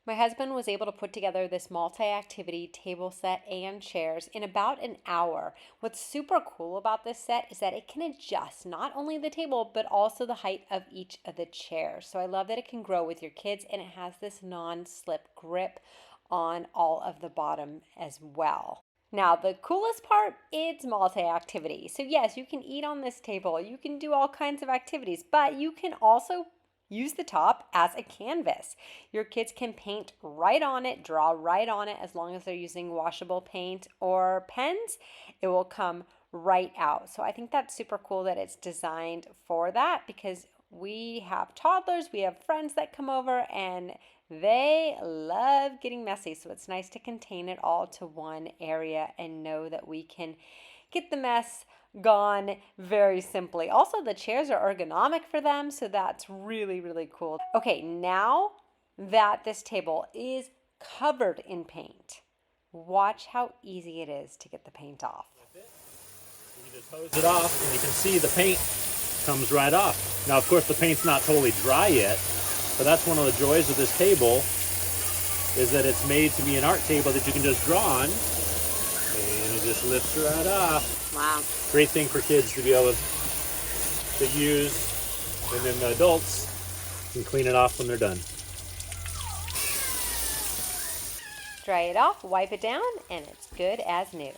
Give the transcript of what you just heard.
My husband was able to put together this multi-activity table set and chairs in about an hour. What's super cool about this set is that it can adjust not only the table, but also the height of each of the chairs. So I love that it can grow with your kids, and it has this non-slip grip on all of the bottom as well. Now, the coolest part, it's multi-activity. So yes, you can eat on this table, you can do all kinds of activities, but you can also use the top as a canvas. Your kids can paint right on it, draw right on it, as long as they're using washable paint or pens, it will come right out. So I think that's super cool that it's designed for that, because we have toddlers, we have friends that come over, and they love getting messy. So it's nice to contain it all to one area and know that we can get the mess gone very simply. Also, the chairs are ergonomic for them, so that's really, really cool. Okay, now that this table is covered in paint, watch how easy it is to get the paint off. You just hose it off, and you can see the paint comes right off. Now, of course, the paint's not totally dry yet, but that's one of the joys of this table, is that it's made to be an art table that you can just draw on, and it just lifts right off. Wow. Great thing for kids to be able to use, and then the adults can clean it off when they're done. Dry it off, wipe it down, and it's good as new.